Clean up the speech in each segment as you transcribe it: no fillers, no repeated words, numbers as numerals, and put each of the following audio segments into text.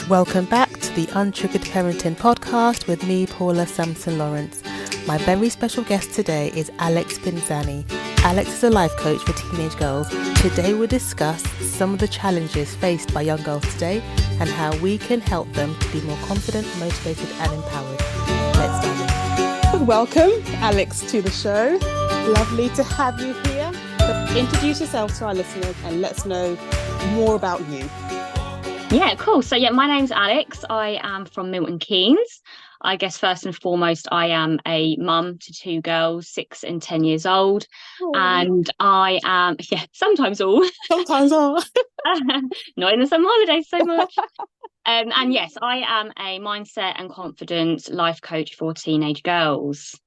Welcome back to the Untriggered Parenting Podcast with me, Paula Sampson Lawrence. My very special guest today is Alex Pinzani. Alex is a life coach for teenage girls. Today we'll discuss some of the challenges faced by young girls today and how we can help them to be more confident, motivated and empowered. Let's dive in. Welcome, Alex, to the show. Lovely to have you here. Introduce yourself to our listeners and let us know more about you. Yeah, cool. So my name's Alex. I am from Milton Keynes. I guess first and foremost, I am a mum to two girls, 6 and 10 years old. Oh. And I am, sometimes all. Sometimes all. Not in the summer holidays so much. And yes, I am a mindset and confidence life coach for teenage girls.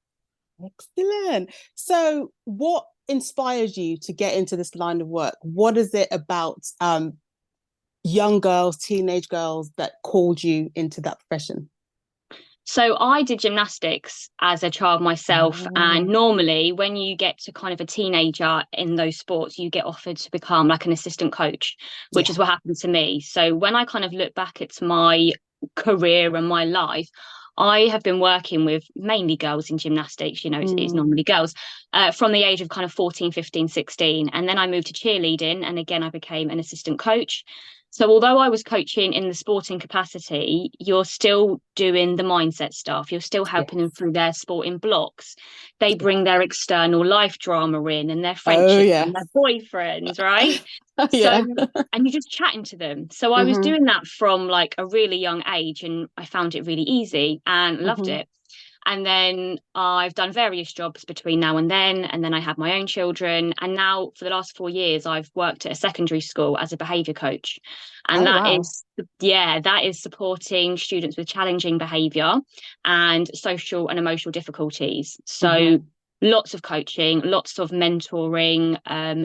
Excellent. So what inspires you to get into this line of work? What is it about young girls, teenage girls that called you into that profession? So I did gymnastics as a child myself. And normally when you get to kind of a teenager in those sports, you get offered to become like an assistant coach, which is what happened to me. So when I kind of look back at my career and my life, I have been working with mainly girls in gymnastics, it's normally girls, from the age of kind of 14, 15, 16. And then I moved to cheerleading. And again, I became an assistant coach. So although I was coaching in the sporting capacity, you're still doing the mindset stuff. You're still helping them through their sporting blocks. They bring their external life drama in and their friendships and their boyfriends, right? So, and you're just chatting to them. So I was doing that from like a really young age and I found it really easy and loved it. And then I've done various jobs between now and then I had my own children. And now for the last 4 years, I've worked at a secondary school as a behaviour coach. And that is supporting students with challenging behaviour and social and emotional difficulties. So lots of coaching, lots of mentoring,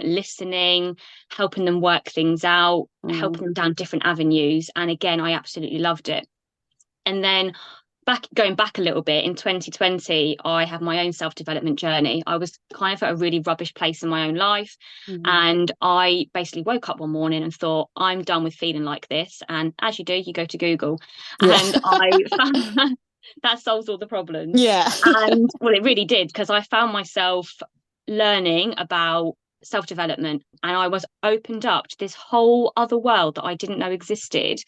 listening, helping them work things out, helping them down different avenues. And again, I absolutely loved it. And then going back a little bit, in 2020, I had my own self-development journey. I was kind of at a really rubbish place in my own life. And I basically woke up one morning and thought, I'm done with feeling like this. And as you do, you go to Google. And I found that solves all the problems. And well, it really did, because I found myself learning about self-development and I was opened up to this whole other world that I didn't know existed.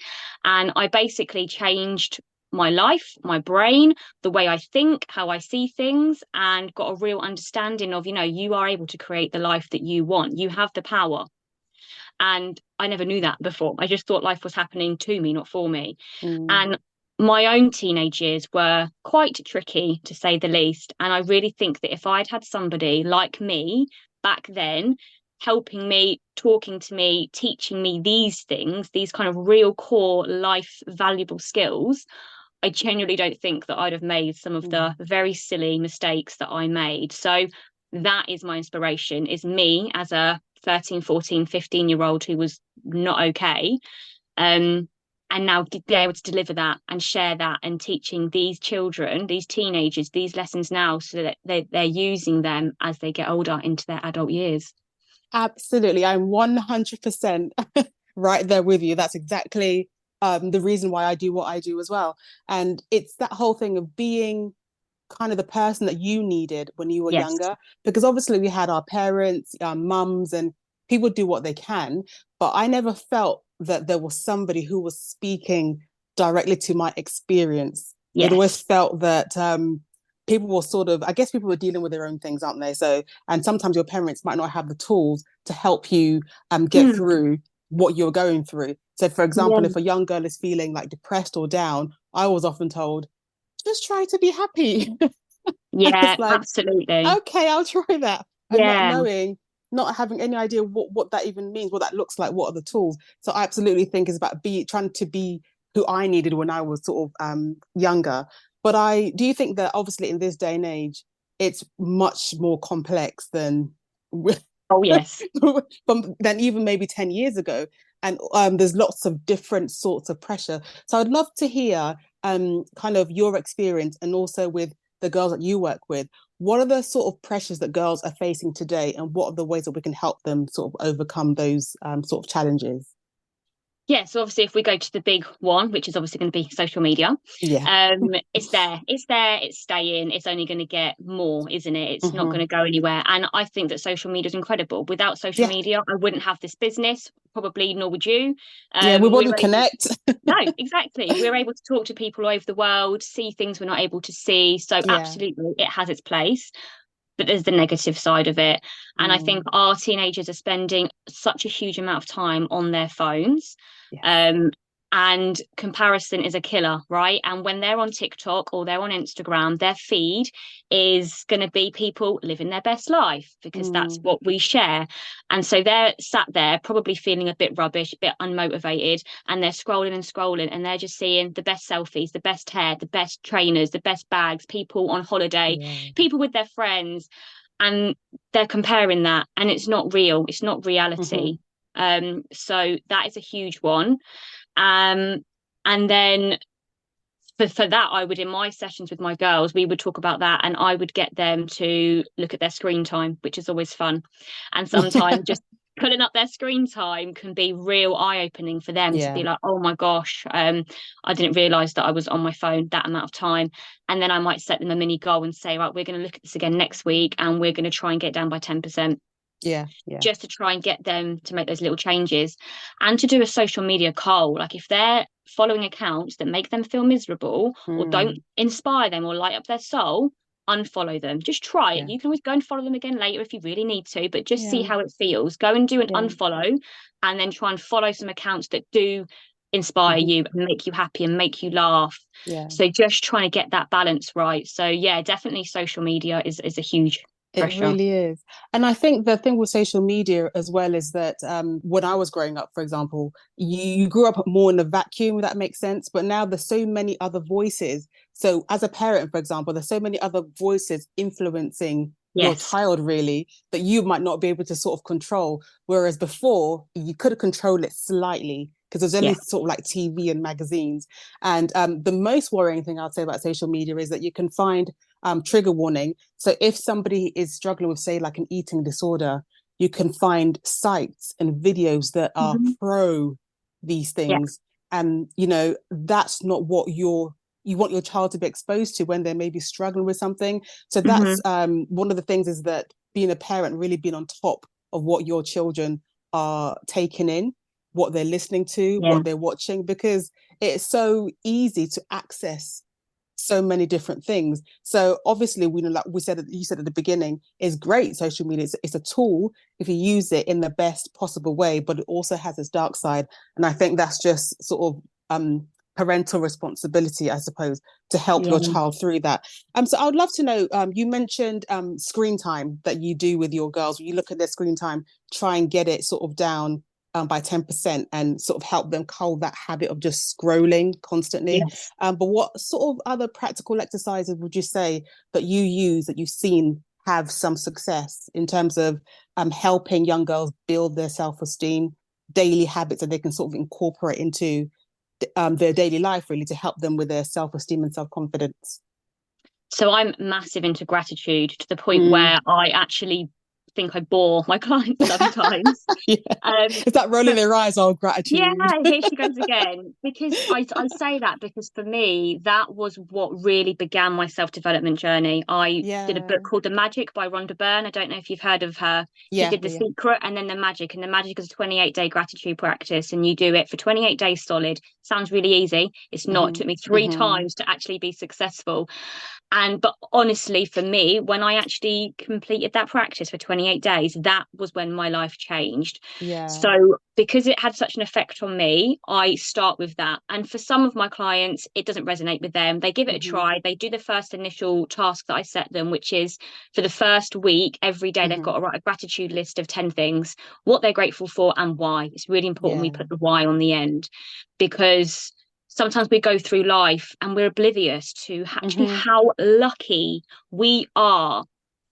And I basically changed my life, my brain, the way I think, how I see things, and got a real understanding of, you are able to create the life that you want. You have the power. And I never knew that before. I just thought life was happening to me, not for me. And my own teenage years were quite tricky, to say the least. And I really think that if I'd had somebody like me back then, helping me, talking to me, teaching me these things, these kind of real core life valuable skills, I genuinely don't think that I'd have made some of the very silly mistakes that I made. So that is my inspiration, is me as a 13, 14, 15-year-old who was not okay. And now be able to deliver that and share that and teaching these children, these teenagers, these lessons now so that they're using them as they get older into their adult years. Absolutely. I'm 100% right there with you. That's exactly the reason why I do what I do as well. And it's that whole thing of being kind of the person that you needed when you were younger, because obviously we had our parents, our mums, and people do what they can. But I never felt that there was somebody who was speaking directly to my experience. It always felt that people were people were dealing with their own things, aren't they? So, and sometimes your parents might not have the tools to help you get through what you're going through. So for example, if a young girl is feeling like depressed or down, I was often told, just try to be happy. Absolutely. Okay, I'll try that. And not having any idea what that even means, what that looks like, what are the tools. So I absolutely think it's about trying to be who I needed when I was sort of younger. But do you think that obviously in this day and age, it's much more complex than than even maybe 10 years ago? And there's lots of different sorts of pressure. So I'd love to hear kind of your experience, and also with the girls that you work with. What are the sort of pressures that girls are facing today, and what are the ways that we can help them sort of overcome those sort of challenges? Yeah, so obviously if we go to the big one, which is obviously going to be social media, Yeah. it's staying, it's only going to get more, isn't it? It's not going Hmm. to go anywhere. And I think that social media is incredible. Without social Yeah. media, I wouldn't have this business, probably, nor would you. Yeah, we We're wouldn't able, connect. no, exactly. We're able to talk to people all over the world, see things we're not able to see. So Yeah. absolutely, it has its place, but there's the negative side of it. And I think Mm. our teenagers are spending such a huge amount of time on their phones. Yes. Um, and comparison is a killer, right? And when they're on TikTok or they're on Instagram, their feed is going to be people living their best life because that's Mm. what we share. And so they're sat there probably feeling a bit rubbish, a bit unmotivated, and they're scrolling and scrolling and they're just seeing the best selfies, the best hair, the best trainers, the best bags, people on holiday, Yeah. people with their friends, and they're comparing that, and it's not real, it's not Hmm. reality. So that is a huge one. um and then for that, I would, in my sessions with my girls, we would talk about that, and I would get them to look at their screen time, which is always fun. And sometimes just pulling up their screen time can be real eye-opening for them to be Yeah. like, oh my gosh, I didn't realize that I was on my phone that amount of time. And then I might set them a mini goal and say, right, we're going to look at this again next week, and we're going to try and get down by 10%, Yeah. Yeah. just to try and get them to make those little changes, and to do a social media cull. Like if they're following accounts that make them feel miserable or don't Mm. inspire them or light up their soul, unfollow them. Just try it. Yeah. You can always go and follow them again later if you really need to, but just see Yeah. how it feels. Go and do an Yeah. unfollow, and then try and follow some accounts that do inspire Hmm. you and make you happy and make you laugh. Yeah. So just trying to get that balance right. So yeah, definitely social media is a huge It pressure. really is. And I think the thing with social media as well is that when I was growing up, for example, you grew up more in a vacuum, if that makes sense. But now there's so many other voices. So as a parent, for example, there's so many other voices influencing your Yes. child really that you might not be able to sort of control. Whereas before you could control it slightly because there's only Yeah. sort of like TV and magazines. And the most worrying thing I'd say about social media is that you can find trigger warning. So if somebody is struggling with, say, like an eating disorder, you can find sites and videos that are Mhm. pro these Yeah. things. And, you know, that's not what you want your child to be exposed to when they may be struggling with something. So that's Hmm. one of the things is that being a parent, really being on top of what your children are taking in, what they're listening to, Yeah. what they're watching, because it's so easy to access so many different things. So obviously, we know, like we said, you said at the beginning, is great. Social media, it's a tool if you use it in the best possible way, but it also has its dark side. And I think that's just sort of parental responsibility, I suppose, to help Yeah. your child through that. So I would love to know. You mentioned screen time that you do with your girls. When you look at their screen time, try and get it sort of down by 10% and sort of help them cull that habit of just scrolling constantly. Yes. But what sort of other practical exercises would you say that you use that you've seen have some success in terms of helping young girls build their self-esteem, daily habits that they can sort of incorporate into their daily life, really, to help them with their self-esteem and self-confidence? So I'm massive into gratitude to the point Mm. where I actually think I bore my clients sometimes. Yeah. Um, Is that rolling but their eyes? Oh, yeah, gratitude. here she goes again. Because I say that because for me, that was what really began my self-development journey. I did a Yeah. book called The Magic by Rhonda Byrne. I don't know if you've heard of her. She Yeah. did The Yeah. Secret and then The Magic. And The Magic is a 28-day gratitude practice. And you do it for 28 days solid. Sounds really easy. It's not. It Mm-hmm. took me three Mm-hmm. times to actually be successful. And but honestly, for me, when I actually completed that practice for 28 days, that was when my life changed. Yeah. So because it had such an effect on me, I start with that. And for some of my clients, it doesn't resonate with them. They give it a Mm-hmm. try. They do the first initial task that I set them, which is for the first week, every day they've got Mm-hmm. to write a gratitude list of 10 things, what they're grateful for and why. It's really important we Yeah. put the why on the end, because sometimes we go through life and we're oblivious to actually Mm-hmm. how lucky we are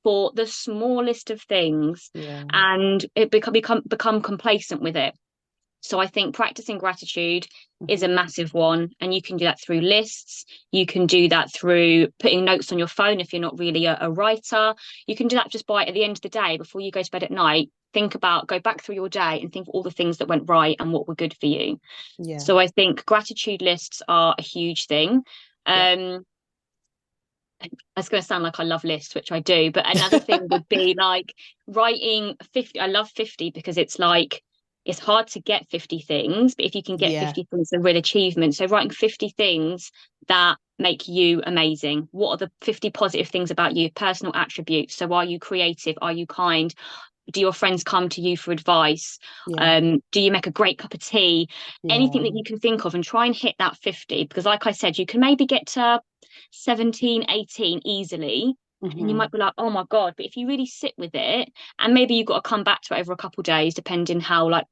for the smallest of things, Yeah. and it become complacent with it. So I think practicing gratitude is a Mm-hmm. massive one, and you can do that through lists. You can do that through putting notes on your phone if you're not really a writer. You can do that just by at the end of the day before you go to bed at night. go back through your day and think of all the things that went right and what were good for you. Yeah. So I think gratitude lists are a huge thing. Yeah. It's going to sound like I love lists, which I do, but another thing would be like writing 50. I love 50 because it's like, it's hard to get 50 things, but if you can get Yeah. 50 things, a real achievement. So writing 50 things that make you amazing. What are the 50 positive things about you, personal attributes? So are you creative? Are you kind? Do your friends come to you for advice? Yeah. Do you make a great cup of tea? Anything Yeah. that you can think of, and try and hit that 50, because like I said, you can maybe get to 17, 18 easily, and you Hmm. might be like, oh my god. But if you really sit with it, and maybe you've got to come back to it over a couple of days, depending how like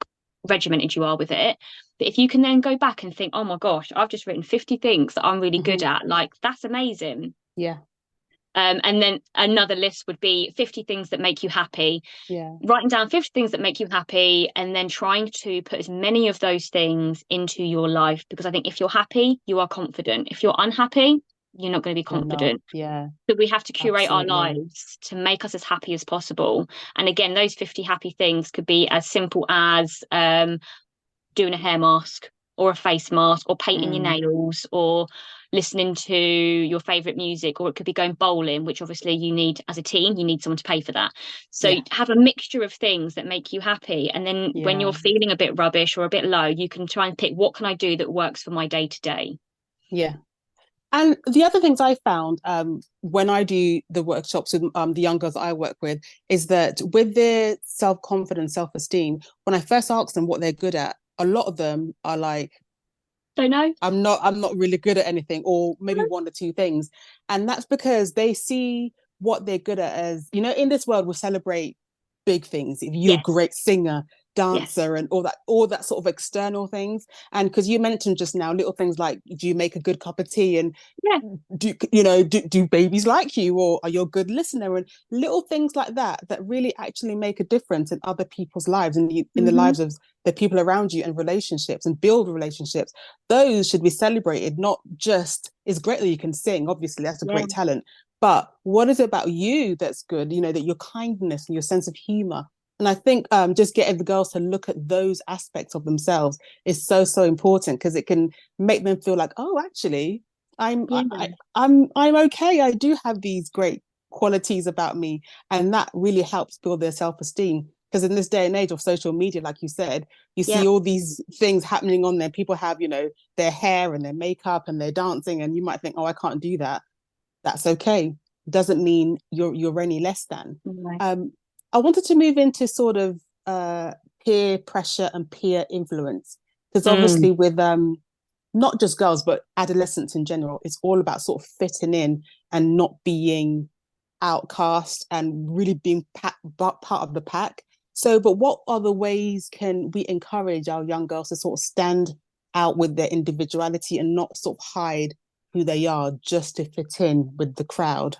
regimented you are with it. But if you can then go back and think, oh my gosh, I've just written 50 things that I'm really good Hmm. at, like that's amazing. Yeah. And then another list would be 50 things that make you happy. Yeah. Writing down 50 things that make you happy, and then trying to put as many of those things into your life. Because I think if you're happy, you are confident. If you're unhappy, you're not going to be You're not. confident. Yeah. So we have to curate our Absolutely. lives to make us as happy as possible. And again, those 50 happy things could be as simple as doing a hair mask or a face mask, or painting your Mm. nails, or listening to your favorite music, or it could be going bowling, which obviously you need, as a teen, you need someone to pay for that. So Yeah. have a mixture of things that make you happy, and then when Yeah. you're feeling a bit rubbish or a bit low, you can try and pick, what can I do that works for my day to day. Yeah. And the other things I found when I do the workshops with the young girls I work with is that with their self-confidence, self-esteem, when I first ask them what they're good at, a lot of them are like, Don't know. I'm not really good at anything, or maybe one or two things. And that's because they see what they're good at as, in this world we celebrate big things. If you're a Yes. great singer, Yes. dancer, and all that sort of external things. And because you mentioned just now little things like, do you make a good cup of tea, and Yeah. do babies like you, or are you a good listener, and little things like that really actually make a difference in other people's lives, and in the Mm-hmm. lives of the people around you, and relationships, and build relationships. Those should be celebrated, not just, it's great that you can sing, obviously that's a Yeah. great talent, but what is it about you that's good, that your kindness and your sense of humor. And I think just getting the girls to look at those aspects of themselves is so, so important, because it can make them feel like, oh, actually, I'm Yeah. I'm okay. I do have these great qualities about me, and that really helps build their self-esteem. Because in this day and age of social media, like you said, you Yeah. see all these things happening on there. People have, their hair and their makeup and their dancing, and you might think, oh, I can't do that. That's okay. Doesn't mean you're any less than. Right. Um, I wanted to move into sort of peer pressure and peer influence, because Mm. obviously with not just girls but adolescents in general, it's all about sort of fitting in and not being outcast, and really being part of the pack. So, but what other ways can we encourage our young girls to sort of stand out with their individuality and not sort of hide who they are just to fit in with the crowd?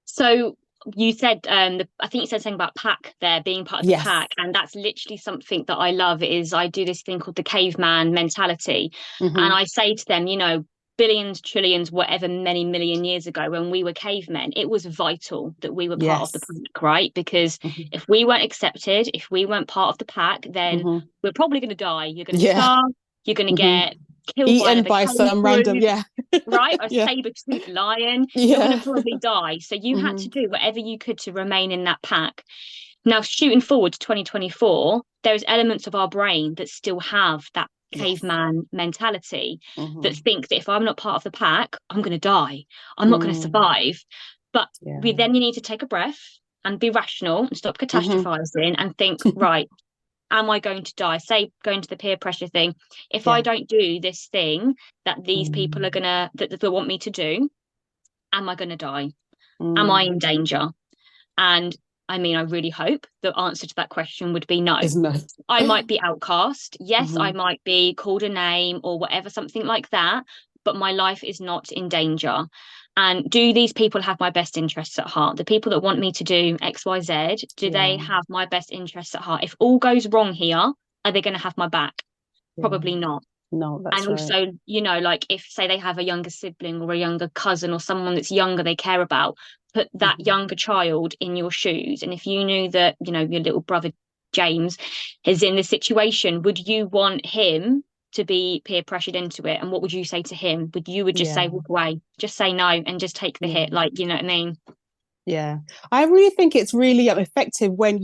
So you said, I think you said something about pack there, being part of the Yes. pack, and that's literally something that I love. Is I do this thing called the caveman mentality, and Mm-hmm. I say to them, billions, trillions, whatever, many million years ago, when we were cavemen, it was vital that we were part of the Yes. pack, right? Because Mm-hmm. if we weren't accepted, if we weren't part of the pack, then Mm-hmm. we're probably going to die. You're going to Yeah. starve. You're going to Mm-hmm. get killed by Eaten another by some random, kangaroo, yeah. right? Or a Yeah. saber-toothed lion. You're going Yeah. to probably die. So you had Mm-hmm. to do whatever you could to remain in that pack. Now, shooting forward to 2024, there's elements of our brain that still have that Yes. caveman mentality, that Mm-hmm. think that if I'm not part of the pack, I'm going to die. I'm not going to Mm. survive. But Yeah. then you need to take a breath and be rational and stop Mm-hmm. catastrophizing and think, right, am I going to die? Say, going to the peer pressure thing. If I Yeah. don't do this thing that these people are Mm. gonna that they want me to do, am I gonna die? Am I Mm. in danger? And I mean, I really hope the answer to that question would be no. Is no. I might be outcast. Yes, I Mm-hmm. might be called a name or whatever, something like that, but my life is not in danger. And do these people have my best interests at heart? The people that want me to do X, Y, Z, do they Yeah. have my best interests at heart? If all goes wrong here, are they going to have my back? Yeah. Probably not. No, And that's right. also, like if say they have a younger sibling or a younger cousin or someone that's younger they care about, put that younger child in your shoes, and if you knew that, you know, your little brother James is in this situation, would you want him to be peer pressured into it? And what would you say to him? Would just say Yeah. walk away, just say no, and just take the Yeah. hit, like, you know what I mean? Yeah, I really think it's really effective when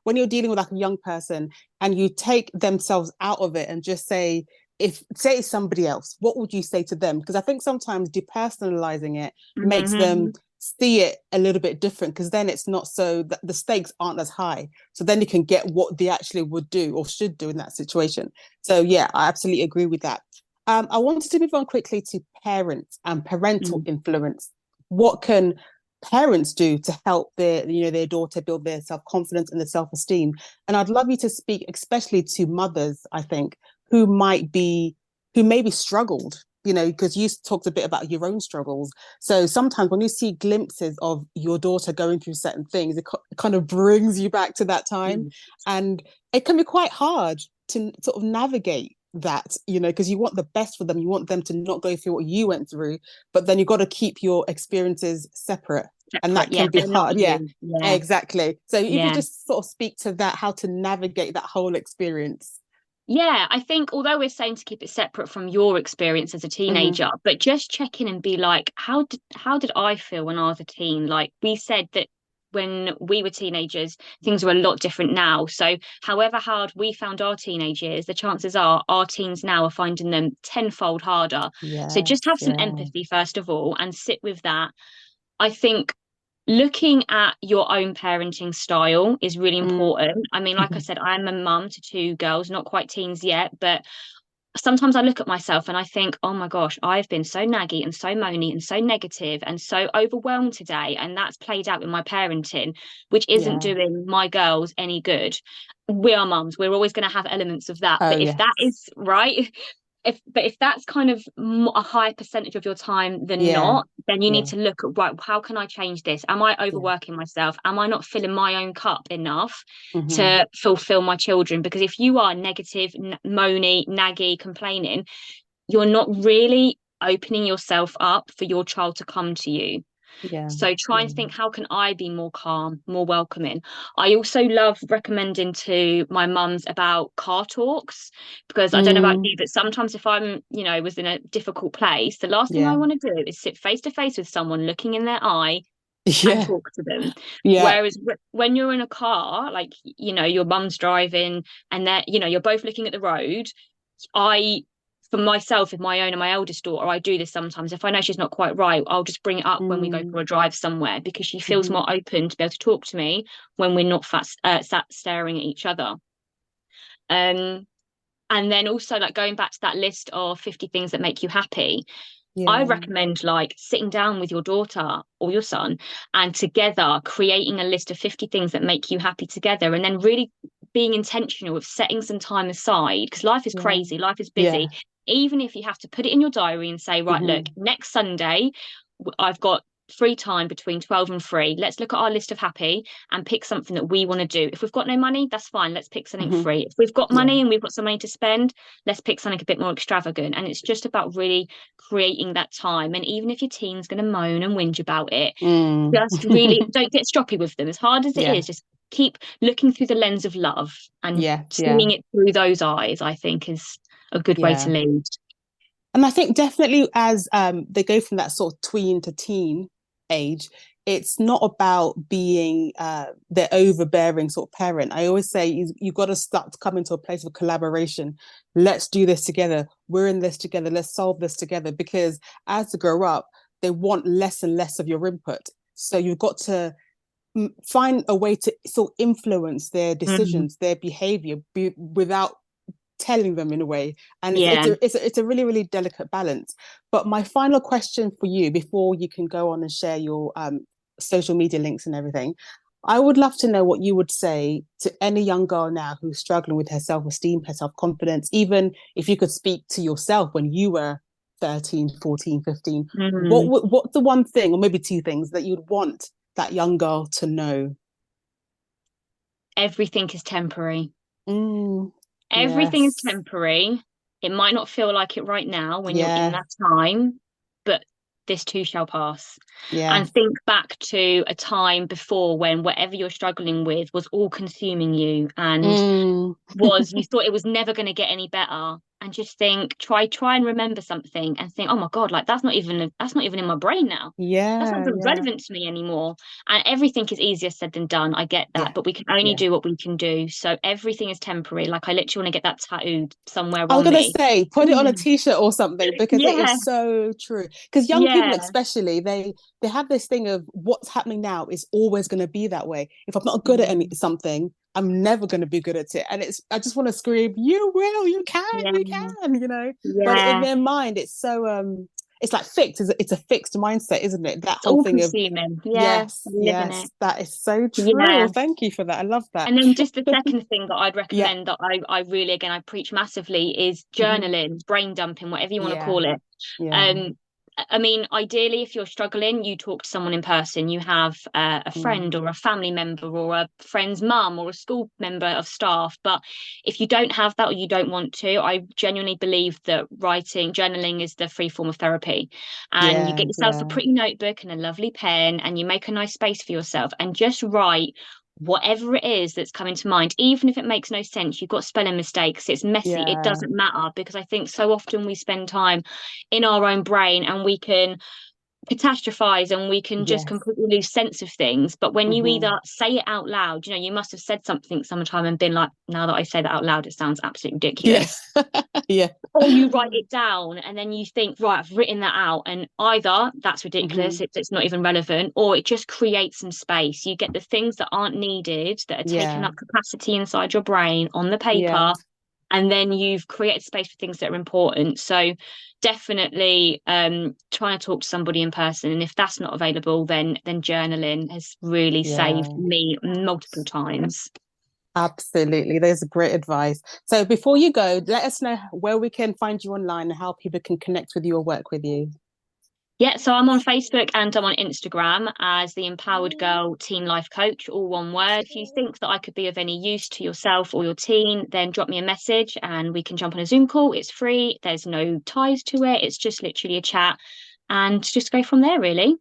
when you're dealing with like a young person and you take themselves out of it and just say, if say it's somebody else, what would you say to them? Because I think sometimes depersonalizing it makes them Mm-hmm. see it a little bit different, because then it's not so that the stakes aren't as high. So then you can get what they actually would do or should do in that situation. So yeah, I absolutely agree with that. I wanted to move on quickly to parents and parental Mm. influence. What can parents do to help their daughter build their self-confidence and their self-esteem? And I'd love you to speak especially to mothers, I think, who maybe struggled, because you talked a bit about your own struggles. So sometimes when you see glimpses of your daughter going through certain things, it kind of brings you back to that time. Mm. And it can be quite hard to sort of navigate that, because you want the best for them. You want them to not go through what you went through, but then you've got to keep your experiences separate. And Separate, that yeah, can be they're not hard. Yeah, you. Yeah. exactly. So if you Yeah. just sort of speak to that, how to navigate that whole experience. Yeah, I think although we're saying to keep it separate from your experience as a Mm-hmm. teenager, but just check in and be like, how did I feel when I was a teen? Like we said that when we were teenagers, things were a lot different now. So however hard we found our teenage years, the chances are our teens now are finding them tenfold harder. So just Yes, have some yeah. empathy first of all and sit with that. I think looking at your own parenting style is really Mm. important. I mean, like I said, I'm a mum to two girls, not quite teens yet, but sometimes I look at myself and I think, oh my gosh, I've been so naggy and so moany and so negative and so overwhelmed today. And that's played out in my parenting, which isn't Yeah. doing my girls any good. We are mums. We're always going to have elements of that. Oh, But if that yes. is right, if that's kind of a higher percentage of your time than Yeah. not, then you need Yeah. to look at, right, how can I change this? Am I Yeah. overworking myself? Am I not filling my own cup enough Mm-hmm. to fulfill my children? Because if you are negative, moany, naggy, complaining, you're not really opening yourself up for your child to come to you. Yeah. So try and Yeah. think, how can I be more calm, more welcoming? I also love recommending to my mums about car talks, because I don't know about Mm. you, but sometimes if I'm, was in a difficult place, the last thing I Yeah. want to do is sit face to face with someone, looking in their eye and Yeah. talk to them. Yeah. Whereas when you're in a car, like, your mum's driving and that, you're both looking at the road. I, for myself, with my own and my eldest daughter, I do this sometimes. If I know she's not quite right, I'll just bring it up when we go Mm. for a drive somewhere, because she feels Mm-hmm. more open to be able to talk to me when we're not sat staring at each other. Um, and then also, like, going back to that list of 50 things that make you happy, I Yeah. recommend like sitting down with your daughter or your son and together creating a list of 50 things that make you happy together, and then really being intentional with setting some time aside, because life is Yeah. crazy, life is busy. Yeah. Even if you have to put it in your diary and say, right, look, Mm-hmm. next Sunday, I've got free time between 12 and 3. Let's look at our list of happy and pick something that we want to do. If we've got no money, that's fine. Let's pick something Mm-hmm. free. If we've got Yeah. money and we've got some money to spend, let's pick something a bit more extravagant. And it's just about really creating that time. And even if your teen's going to moan and whinge about it, Mm. just really don't get stroppy with them. As hard as it Yeah. is, just keep looking through the lens of love and Yeah. Yeah. seeing it through those eyes, I think is a good way to Yeah. lead. And I think definitely as they go from that sort of tween to teen age, it's not about being the overbearing sort of parent. I always say you've got to start to come into a place of collaboration. Let's do this together. We're in this together. Let's solve this together. Because as they grow up, they want less and less of your input. So you've got to find a way to sort of influence their Mm, decisions, their behavior, without telling them in a way. And yeah. it's a really really delicate balance. But my final question for you before you can go on and share your social media links and everything, I would love to know what you would say to any young girl now who's struggling with her self-esteem, her self-confidence, even if you could speak to yourself when you were 13, 14, 15. Mm. What's the one thing, or maybe two things, that you'd want that young girl to know? Everything is temporary. Mm, Everything is yes. temporary. It might not feel like it right now when you're in Yeah. that time, but this too shall pass. Yeah. And think back to a time before when whatever you're struggling with was all consuming you, and you thought it was never going to get any better. And just think, try and remember something and think, oh my God, like that's not even in my brain now. That's not Yeah, even relevant to me anymore. And everything is easier said than done. I get that, but we can only do what we can do. So everything is temporary. Like I literally want to get that tattooed somewhere I was on gonna me. say, put it on a t-shirt or something, because it Yeah, is so true. Because young people, yeah, especially, they have this thing of what's happening now is always going to be that way. If I'm not good at something, I'm never going to be good at it. And I just want to scream, you will, you can, yeah, you can, you know. But in yeah. their mind, it's so it's like fixed. It's a fixed mindset, isn't it? That It's whole all thing of consuming. Yeah, yes, living it. yes, that is so true. Yeah. Well, thank you for that. I love that. And then just the second thing that I'd Yeah. recommend that I really, again, I preach massively is Mhm. journaling, brain dumping, whatever you want to Yeah. call it. Yeah. Um, I mean, ideally, if you're struggling, you talk to someone in person. You have a friend Mm. or a family member or a friend's mum or a school member of staff. But if you don't have that or you don't want to, I genuinely believe that journaling is the free form of therapy. And you Yeah. get yourself a Yeah. pretty notebook and a lovely pen, and you make a nice space for yourself and just write whatever it is that's coming to mind, even if it makes no sense. You've got spelling mistakes, it's messy, it Yeah. doesn't matter, because I think so often we spend time in our own brain and we can catastrophize and we can just Yes. completely lose sense of things. But when you Hmm. either say it out loud, you must have said something sometime and been like, now that I say that out loud, it sounds absolutely Yeah. ridiculous. Yeah. Or you write it down and then you think, right, I've written that out, and either that's Hmm. ridiculous, it's not even relevant, or it just creates some space. You get the things that aren't needed, that are taking Yeah. up capacity inside your brain on the Yeah. paper, and then you've created space for things that are important. So definitely trying to talk to somebody in person, and if that's not available, then journaling has really saved Yeah. me multiple times. Absolutely. There's great advice. So before you go, let us know where we can find you online and how people can connect with you or work with you. Yeah, so I'm on Facebook and I'm on Instagram as the Empowered Girl Teen Life Coach, all one word. If you think that I could be of any use to yourself or your teen, then drop me a message and we can jump on a Zoom call. It's free. There's no ties to it. It's just literally a chat, and just go from there, really.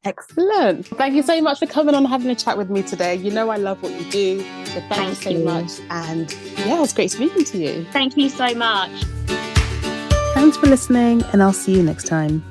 Excellent. Thank you so much for coming on and having a chat with me today. You know I love what you do. So thank you so much. And yeah, it was great speaking to you. Thank you so much. Thanks for listening, and I'll see you next time.